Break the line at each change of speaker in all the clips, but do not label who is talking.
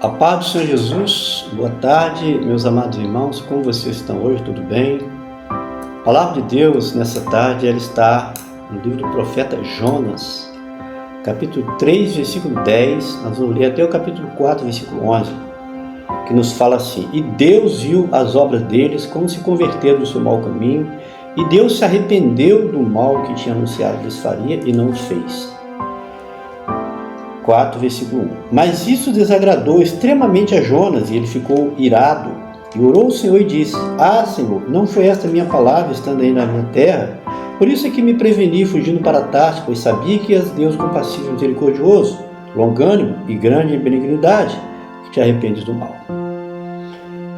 A paz do Senhor Jesus, boa tarde, meus amados irmãos, como vocês estão hoje? Tudo bem? A palavra de Deus nessa tarde, ela está no livro do profeta Jonas, capítulo 3, versículo 10, nós vamos ler até o capítulo 4, versículo 11, que nos fala assim: E Deus viu as obras deles, como se converteram do seu mau caminho, e Deus se arrependeu do mal que tinha anunciado que lhes faria e não o fez. 4, versículo 1. Mas isso desagradou extremamente a Jonas, e ele ficou irado, e orou ao Senhor e disse: Ah, Senhor, não foi esta minha palavra estando aí na minha terra? Por isso é que me preveni fugindo para Tarso, pois sabia que és Deus compassivo e misericordioso, longânimo e grande em benignidade, que te arrependes do mal.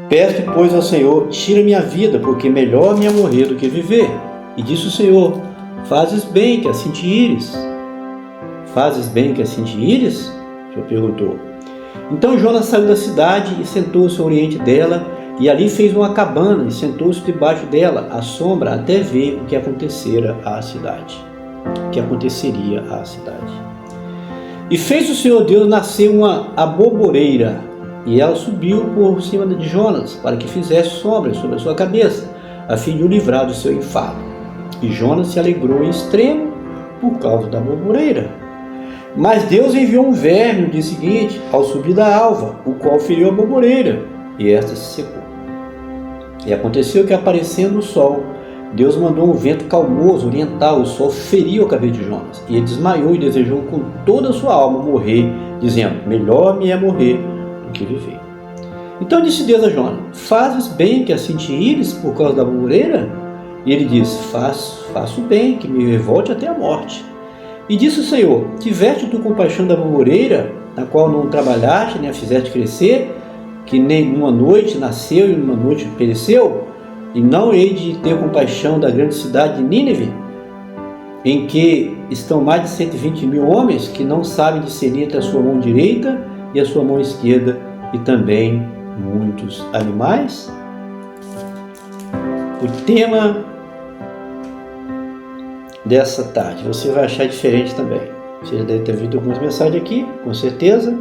Peço, pois, ao Senhor, tira minha vida, porque melhor me é morrer do que viver. E disse o Senhor: Fazes bem que assim te ires. Fazes bem que assim te ires? O Senhor perguntou. Então Jonas saiu da cidade e sentou-se ao oriente dela, e ali fez uma cabana e sentou-se debaixo dela, à sombra, até ver o que acontecera à cidade. O que aconteceria à cidade. E fez o Senhor Deus nascer uma aboboreira, e ela subiu por cima de Jonas, para que fizesse sombra sobre a sua cabeça, a fim de o livrar do seu enfado. E Jonas se alegrou em extremo por causa da aboboreira. Mas Deus enviou um verme no dia seguinte, ao subir da alva, o qual feriu a aboboreira, e esta se secou. E aconteceu que, aparecendo o sol, Deus mandou um vento calmoso oriental, o sol feriu a cabeça de Jonas, e ele desmaiou e desejou com toda a sua alma morrer, dizendo: Melhor me é morrer do que viver. Então disse Deus a Jonas: Fazes bem que assim te ires por causa da aboboreira? E ele disse: Faço bem, que me revolte até a morte. E disse o Senhor: Tiveste tu compaixão da aboboreira, na qual não trabalhaste, nem a fizeste crescer, que nem numa noite nasceu e numa noite pereceu? E não hei de ter compaixão da grande cidade de Nínive, em que estão mais de 120 mil homens, que não sabem discernir entre a sua mão direita e a sua mão esquerda, e também muitos animais? O tema dessa tarde você vai achar diferente também. Você já deve ter visto algumas mensagens aqui, com certeza.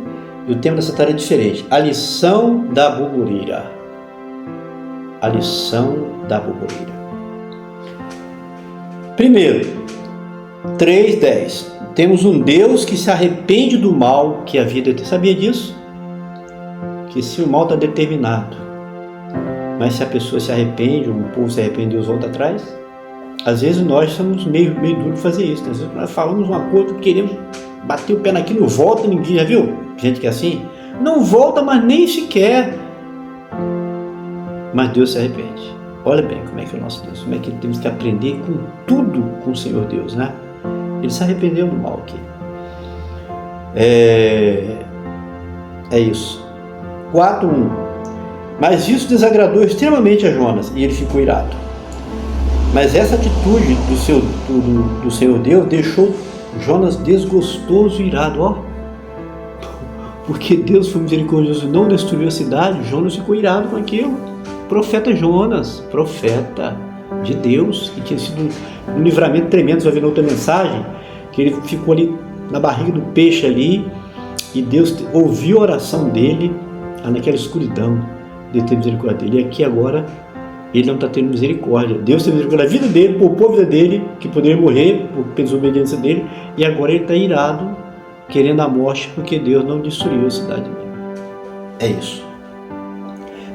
E o tema dessa tarde é diferente: a lição da aboboreira. A lição da aboboreira. Primeiro, 3:10. Temos um Deus que se arrepende do mal que a vida tem. Sabia disso? Que se o mal está determinado, mas se a pessoa se arrepende, ou o povo se arrepende, Deus volta atrás. Às vezes nós somos meio duro de fazer isso. Às vezes nós falamos uma coisa, queremos bater o pé naquilo, não volta, ninguém já viu? Gente que é assim, não volta, mas nem sequer. Mas Deus se arrepende. Olha bem como é que é o nosso Deus, como é que temos que aprender com tudo com o Senhor Deus, né? Ele se arrependeu do mal aqui. É isso. 4:1. Mas isso desagradou extremamente a Jonas, e ele ficou irado. Mas essa atitude do Senhor Deus deixou Jonas desgostoso e irado, ó. Porque Deus foi misericordioso e não destruiu a cidade, Jonas ficou irado com aquilo. Profeta Jonas, profeta de Deus, que tinha sido um livramento tremendo. Você vai ver na outra mensagem, que ele ficou ali na barriga do peixe ali, e Deus ouviu a oração dele naquela escuridão. Deus teve misericórdia dele. E aqui agora ele não está tendo misericórdia. Deus teve misericórdia da vida dele, poupou a vida dele, que poderia morrer por desobediência dele, e agora ele está irado, querendo a morte, porque Deus não destruiu a cidade dele. É isso.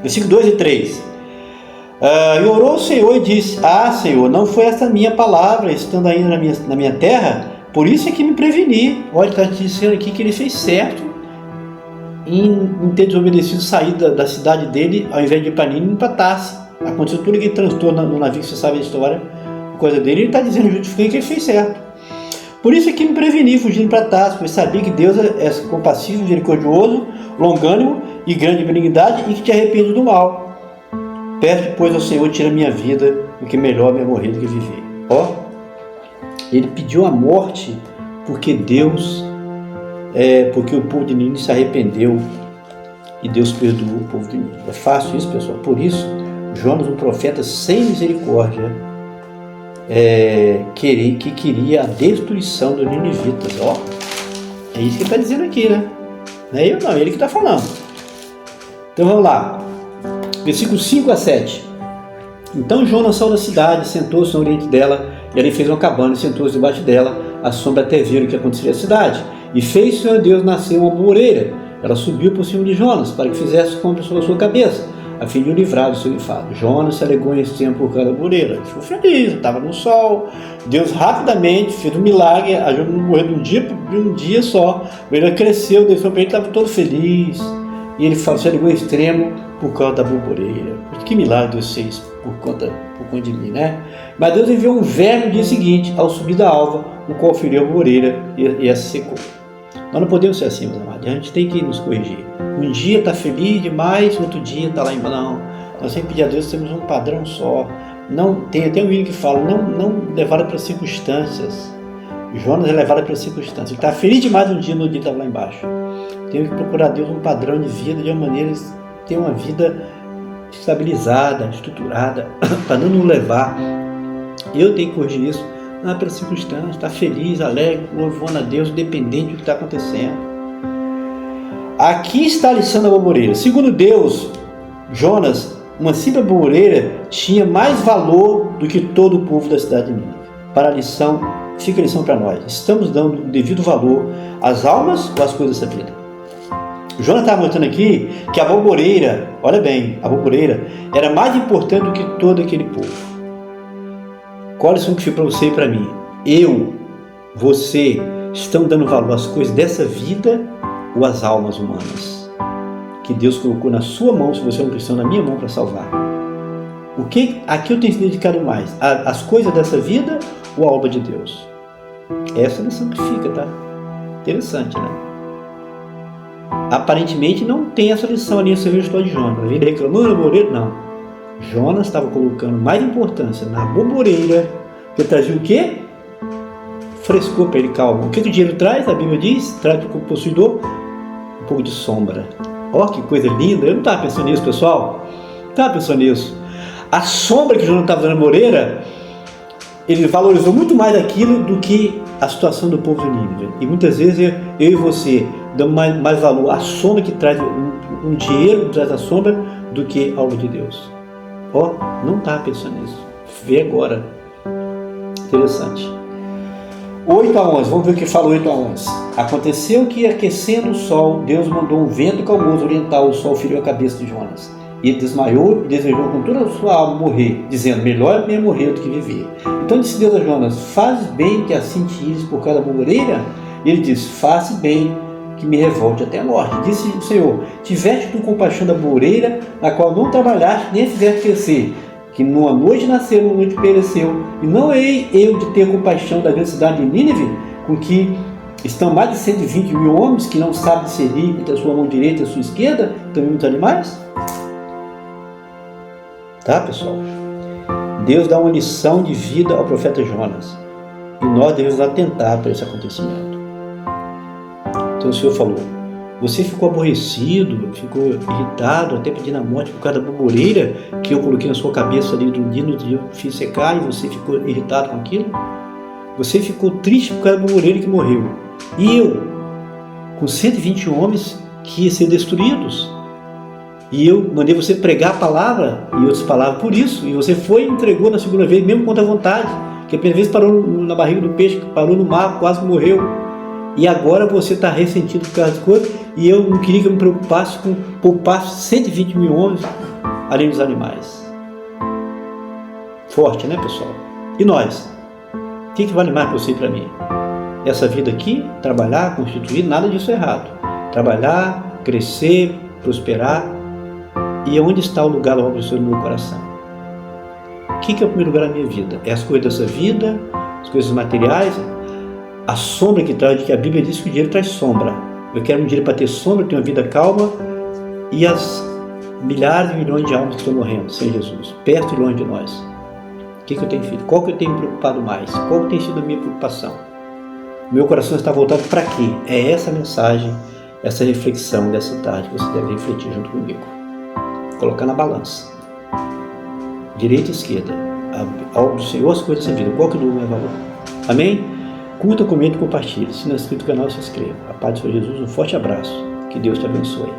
Versículo 2 e 3. E orou o Senhor e disse: Ah, Senhor, não foi essa minha palavra, estando ainda na minha terra? Por isso é que me preveni. Olha, está dizendo aqui que ele fez certo em ter desobedecido, sair da cidade dele, ao invés de ir para Nínive, para Tarso. Aconteceu tudo aquele transtorno no navio, que você sabe a história, coisa dele, ele está dizendo, justificando que ele fez certo. Por isso é que me preveni, fugindo para Tarso, pois sabia que Deus é compassivo, misericordioso, longânimo e grande em benignidade, e que te arrepende do mal. Peço, pois, ao Senhor, tira minha vida, porque melhor me é morrer do que viver. Ó, ele pediu a morte porque porque o povo de Nínive se arrependeu e Deus perdoou o povo de Nínive. É fácil isso, pessoal. Por isso, Jonas, um profeta sem misericórdia, que queria a destruição dos ninivitas. Ó, é isso que ele está dizendo aqui, né? Não é eu não, é ele que está falando. Então vamos lá, versículos 5 a 7. Então Jonas saiu da cidade, sentou-se no oriente dela, e ali fez uma cabana e sentou-se debaixo dela, à sombra até ver o que aconteceria à cidade. E fez o Senhor Deus nascer uma moreira. Ela subiu por cima de Jonas, para que fizesse sombra sobre a sua cabeça, a fim de o livrar do seu enfado. Jonas se alegrou em tempo por causa da moreira. Ele ficou feliz, estava no sol. Deus rapidamente fez um milagre, a Jonas não morreu de um dia só. A moreira cresceu, Deus foi para ele, estava todo feliz. E ele se alegrou em extremo por causa da borboleira. Que milagre Deus fez por conta de mim, né? Mas Deus enviou um verme no dia seguinte, ao subir da alva, o qual feriu a borboleira e essa secou. Nós não podemos ser assim, meus amados. A gente tem que nos corrigir. Um dia está feliz demais, outro dia está lá em... Não, nós sempre pedir a Deus, temos um padrão só. Não, tem até um hino que fala, não levado pelas circunstâncias. Jonas é levado pelas circunstâncias. Ele está feliz demais um dia, no dia estava lá embaixo. Temos que procurar a Deus um padrão de vida, de uma maneira de ter uma vida estabilizada, estruturada, para não nos levar. Eu tenho que corrigir isso. Não é pelas circunstâncias, está feliz, alegre, louvando a Deus, independente do que está acontecendo. Aqui está a lição da borboleira. Segundo Deus, Jonas, uma simples borboleira tinha mais valor do que todo o povo da cidade de Nínive. Para a lição, fica a lição para nós. Estamos dando o devido valor às almas ou às coisas dessa vida? Jonas está mostrando aqui que a borboleira, olha bem, a borboleira era mais importante do que todo aquele povo. Qual a lição que fica para você e para mim? Eu, você, estão dando valor às coisas dessa vida ou às almas humanas? Que Deus colocou na sua mão, se você é um cristão, na minha mão para salvar. Aqui eu tenho se dedicado mais? Às coisas dessa vida ou à obra de Deus? Essa é a lição que fica, tá? Interessante, né? Aparentemente não tem essa lição ali nessa história de Jonas. Ele reclamando da borboleira? Não. Jonas estava colocando mais importância na borboleira, que trazia o quê? Frescor para ele, calma. O que o dinheiro traz? A Bíblia diz, traz para o possuidor um pouco de sombra. Ó, que coisa linda. Eu não estava pensando nisso, pessoal. Não estava pensando nisso. A sombra que Jonas estava dando na borboleira, ele valorizou muito mais aquilo do que a situação do povo de Nínive. E muitas vezes eu e você damos mais valor à sombra que traz um dinheiro que traz a sombra do que a obra de Deus. Ó, não estava pensando nisso. Vê agora. Interessante. 8 a 11. Vamos ver o que fala 8 a 11. Aconteceu que, aquecendo o sol, Deus mandou um vento calmoso oriental. O sol feriu a cabeça de Jonas. E ele desmaiou e desejou com toda a sua alma morrer, dizendo, melhor é morrer do que viver. Então disse Deus a Jonas, faz bem que assim te ires por causa da borboleira? E ele disse, faz bem que me revolte até a morte. Disse o Senhor, tiveste tu compaixão da borboleira, na qual não trabalhaste, nem fizeste crescer, que numa noite nasceu, numa noite pereceu, e não hei eu de ter compaixão da grande cidade de Nínive, com que estão mais de 120 mil homens, que não sabem discernir entre a sua mão direita e a sua esquerda, também muitos animais? Tá, pessoal? Deus dá uma lição de vida ao profeta Jonas, e nós devemos atentar para esse acontecimento. Então o Senhor falou, você ficou aborrecido, ficou irritado, até pedindo a morte por causa da borboleira que eu coloquei na sua cabeça ali do dia, no dia eu fiz secar e você ficou irritado com aquilo? Você ficou triste por causa da borboleira que morreu. E eu, com 120 homens que iam ser destruídos, e eu mandei você pregar a palavra e outras palavras por isso, e você foi e entregou na segunda vez, mesmo contra a vontade, que a primeira vez parou na barriga do peixe, parou no mar, quase morreu. E agora você está ressentido por causa das coisas, e eu não queria que eu me preocupasse com poupar 120 mil homens além dos animais. Forte, né, pessoal? E nós? O que vale mais para você e para mim? Essa vida aqui, trabalhar, constituir, nada disso é errado. Trabalhar, crescer, prosperar. E onde está o lugar da obra do Senhor no meu coração? O que é o primeiro lugar da minha vida? É as coisas dessa vida, as coisas materiais, a sombra que traz, que a Bíblia diz que o dinheiro traz sombra. Eu quero um dinheiro para ter sombra, ter uma vida calma, e as milhares e milhões de almas que estão morrendo sem Jesus, perto e longe de nós. O que eu tenho feito? Qual que eu tenho me preocupado mais? Qual que tem sido a minha preocupação? Meu coração está voltado para quê? É essa mensagem, essa reflexão dessa tarde que você deve refletir junto comigo. Colocar na balança. Direita e esquerda. A obra do Senhor, as coisas dessa vida. Qual que não é valor? Amém? Curta, comente e compartilhe. Se não é inscrito no canal, se inscreva. A paz do Senhor Jesus, um forte abraço. Que Deus te abençoe.